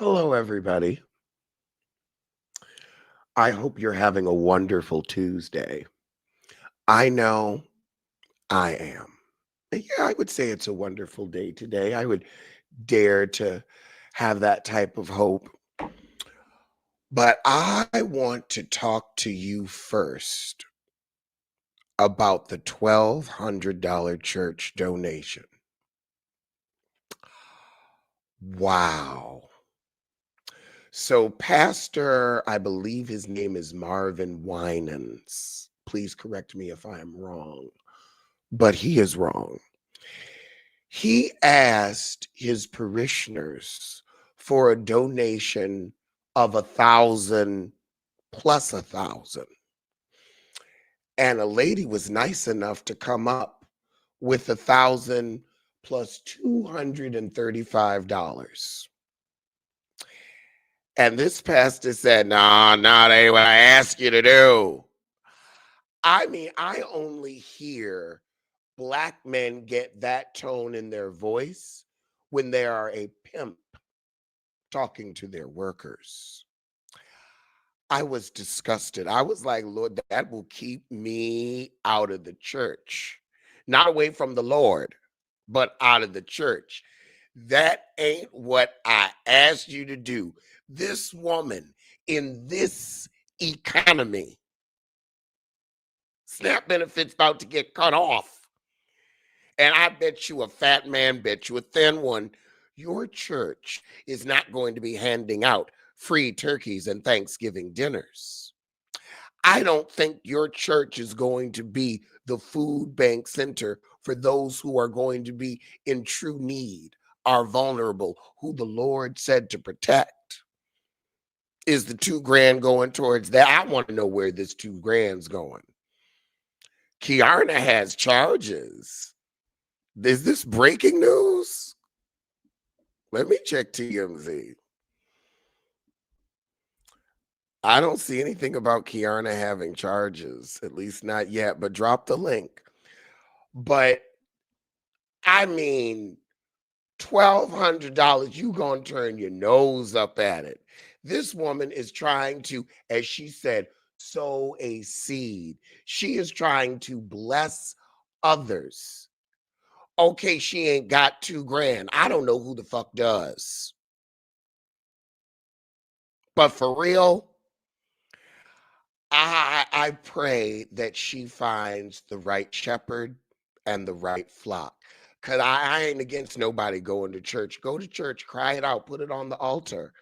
Hello, everybody. I hope you're having a wonderful Tuesday. I know I am. Yeah, I would say it's a wonderful day today. I would dare to have that type of hope. But I want to talk to you first about the $1,200 church donation. Wow. So, Pastor, I believe his name is Marvin Winans. Please correct me if I'm wrong, but he is wrong. He asked his parishioners for a donation of 1,000 plus 1,000. And a lady was nice enough to come up with 1,000 plus $235. And this pastor said, no, that ain't what I asked you to do. I mean, I only hear Black men get that tone in their voice when they are a pimp talking to their workers. I was disgusted. I was like, Lord, that will keep me out of the church, not away from the Lord, but out of the church. That ain't what I asked you to do. This woman in this economy, SNAP benefits about to get cut off. And I bet you a fat man, bet you a thin one, your church is not going to be handing out free turkeys and Thanksgiving dinners. I don't think your church is going to be the food bank center for those who are going to be in true need, are vulnerable, who the Lord said to protect. Is the $2,000 going towards that? I want to know where this $2,000's going. Kiana has charges. Is this breaking news? Let me check TMZ. I don't see anything about Kiana having charges, at least not yet, but drop the link. But I mean, $1,200, you gonna turn your nose up at it. This woman is trying to, as she said, sow a seed. She is trying to bless others. Okay, she ain't got $2,000. I don't know who the fuck does. But for real, I pray that she finds the right shepherd and the right flock. Cause I ain't against nobody going to church. Go to church, cry it out, put it on the altar.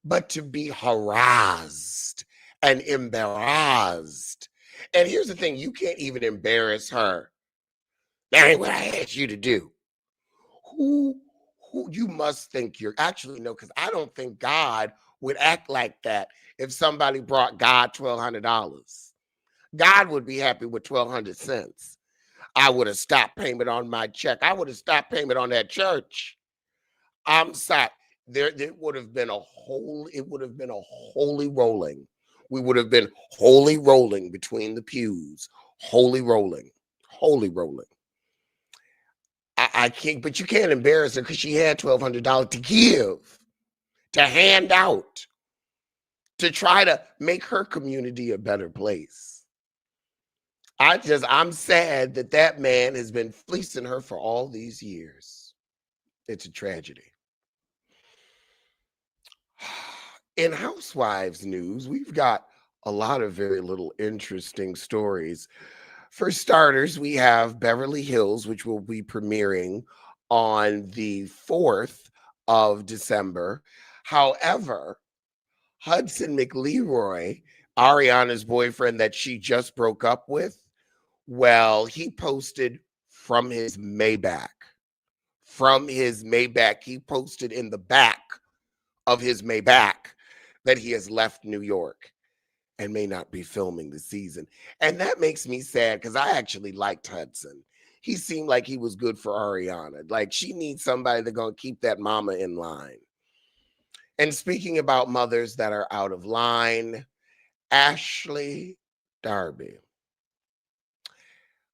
But to be harassed and embarrassed. And here's the thing, you can't even embarrass her. That ain't what I asked you to do. Who you must think you're actually no, because I don't think God would act like that if somebody brought God $1,200. God would be happy with 1,200 cents. I would have stopped payment on my check. I would have stopped payment on that church. I'm sorry. There would have been it would have been a holy rolling. We would have been holy rolling between the pews. Holy rolling. Holy rolling. I can't, but you can't embarrass her because she had $1,200 to give, to hand out, to try to make her community a better place. I'm sad that that man has been fleecing her for all these years. It's a tragedy. In Housewives news, we've got a lot of very little interesting stories. For starters, we have Beverly Hills, which will be premiering on the 4th of December. However, Hudson McLeroy, Ariana's boyfriend that she just broke up with, well, he posted from his Maybach. From his Maybach, he posted in the back of his Maybach that he has left New York and may not be filming the season. And that makes me sad because I actually liked Hudson. He seemed like he was good for Ariana. Like she needs somebody that's going to keep that mama in line. And speaking about mothers that are out of line, Ashley Darby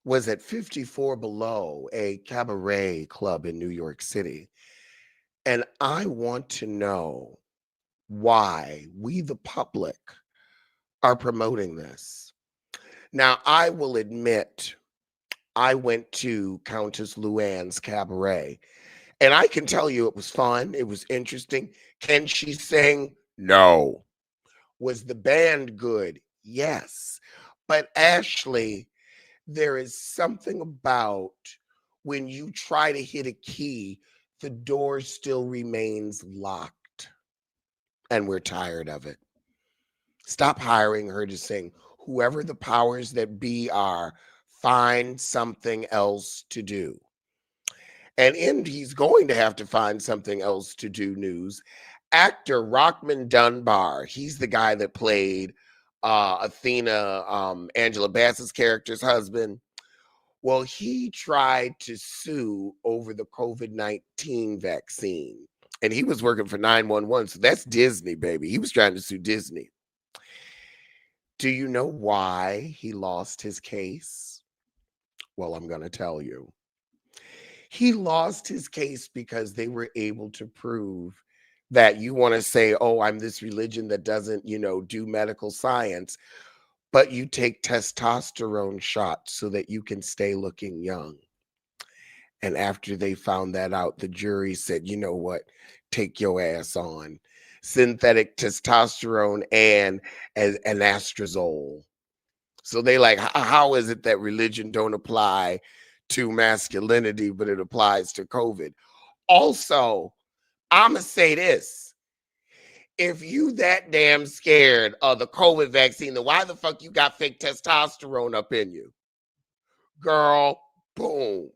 was at 54 Below, a cabaret club in New York City. And I want to know why we, the public, are promoting this. Now, I will admit, I went to Countess Luann's cabaret, and I can tell you it was fun. It was interesting. Can she sing? No. Was the band good? Yes. But Ashley, there is something about when you try to hit a key, the door still remains locked, and we're tired of it. Stop hiring her to sing. Whoever the powers that be are, find something else to do. And he's going to have to find something else to do, news. Actor Rockman Dunbar, he's the guy that played Athena, Angela Bassett's character's husband. Well, he tried to sue over the COVID-19 vaccine, and he was working for 911. So that's Disney, baby. He was trying to sue Disney. Do you know why he lost his case? Well, I'm going to tell you. He lost his case because they were able to prove that you want to say, oh, I'm this religion that doesn't, do medical science, but you take testosterone shots so that you can stay looking young. And after they found that out, the jury said, you know what? Take your ass on. Synthetic testosterone and an anastrozole. So they like, how is it that religion don't apply to masculinity, but it applies to COVID? Also, I'ma say this. If you that damn scared of the COVID vaccine, then why the fuck you got fake testosterone up in you? Girl, boom.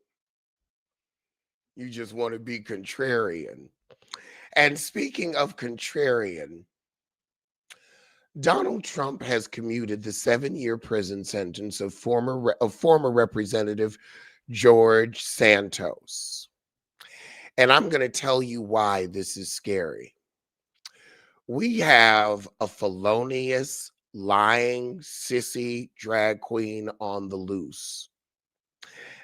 You just want to be contrarian. And speaking of contrarian, Donald Trump has commuted the 7-year prison sentence of former Representative George Santos. And I'm going to tell you why this is scary. We have a felonious, lying, sissy drag queen on the loose.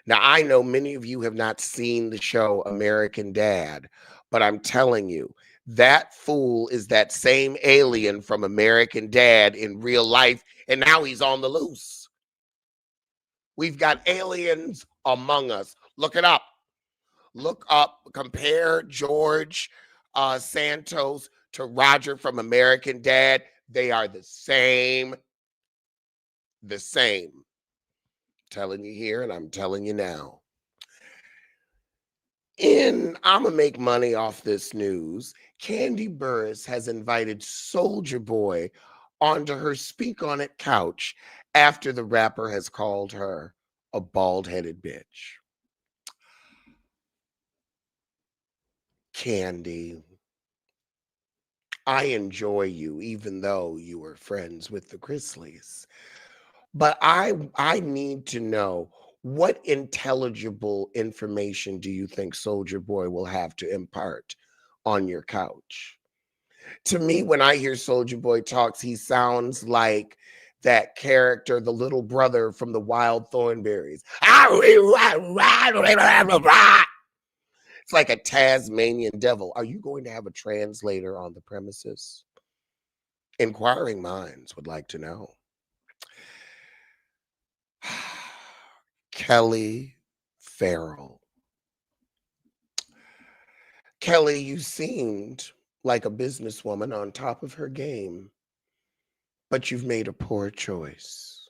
Now, I know many of you have not seen the show American Dad, but I'm telling you, that fool is that same alien from American Dad in real life, and now he's on the loose. We've got aliens among us. Look it up. Look up, compare George Santos to Roger from American Dad. They are the same. The same. I'm telling you here, and I'm telling you now. I'm going to make money off this news. Kandi Burruss has invited Soulja Boi onto her Speak On It couch after the rapper has called her a bald-headed bitch. Kandi, I enjoy you, even though you were friends with the Grizzlies. But I need to know, what intelligible information do you think Soulja Boi will have to impart on your couch? To me, when I hear Soulja Boi talks, he sounds like that character, the little brother from the Wild Thornberries. It's like a Tasmanian devil. Are you going to have a translator on the premises? Inquiring minds would like to know. Kelli Phaedra. Kelli, you seemed like a businesswoman on top of her game, but you've made a poor choice,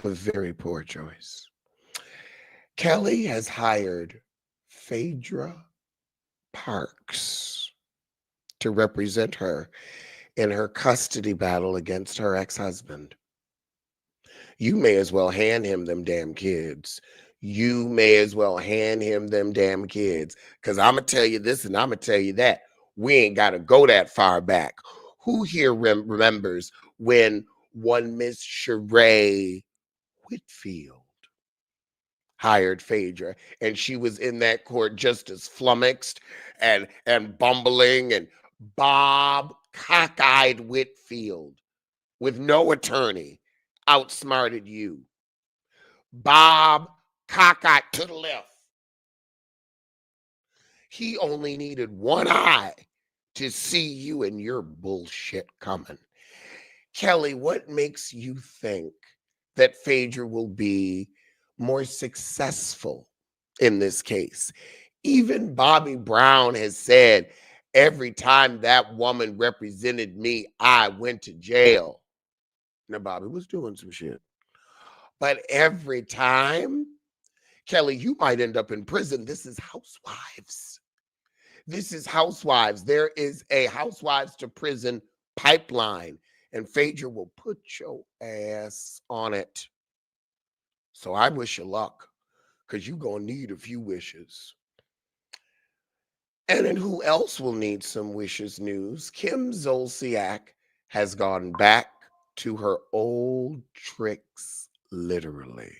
a very poor choice. Kelli has hired Phaedra Parks to represent her in her custody battle against her ex-husband. You may as well hand him them damn kids. You may as well hand him them damn kids. Because I'm going to tell you this and I'm going to tell you that. We ain't got to go that far back. Who here remembers when one Miss Sheree Whitfield hired Phaedra, and she was in that court just as flummoxed and bumbling, and Bob cockeyed Whitfield with no attorney outsmarted you. Bob cockeyed to the left. He only needed one eye to see you and your bullshit coming. Kelli, what makes you think that Phaedra will be more successful in this case? Even Bobby Brown has said, every time that woman represented me, I went to jail. Now, Bobby was doing some shit. But every time, Kelli, you might end up in prison. This is Housewives. This is Housewives. There is a Housewives to prison pipeline, and Phaedra will put your ass on it. So I wish you luck, because you're going to need a few wishes. And then who else will need some wishes news? Kim Zolciak has gone back to her old tricks, literally.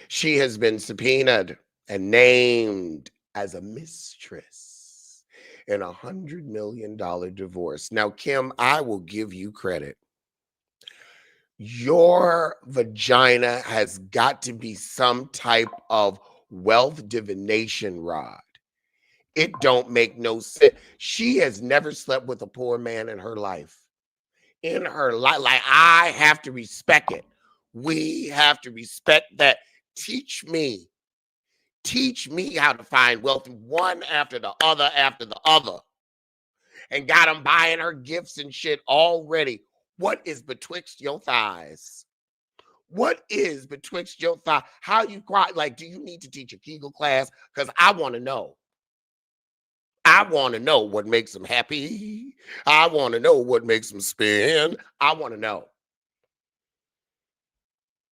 She has been subpoenaed and named as a mistress in a $100 million divorce. Now, Kim, I will give you credit. Your vagina has got to be some type of wealth divination rod. It don't make no sense. She has never slept with a poor man in her life. In her life, like, I have to respect it. We have to respect that. Teach me how to find wealth, one after the other, and got them buying her gifts and shit already. What is betwixt your thighs? What is betwixt your thighs? How you cry? Like, do you need to teach a Kegel class? Because I want to know. I want to know what makes them happy. I want to know what makes them spin. I want to know.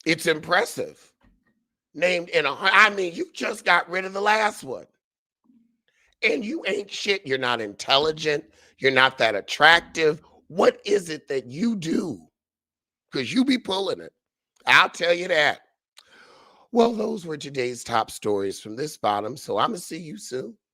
It's impressive. Named in I mean, you just got rid of the last one. And you ain't shit. You're not intelligent. You're not that attractive. What is it that you do? Because you be pulling it. I'll tell you that. Well, those were today's top stories from this bottom. So I'm going to see you soon.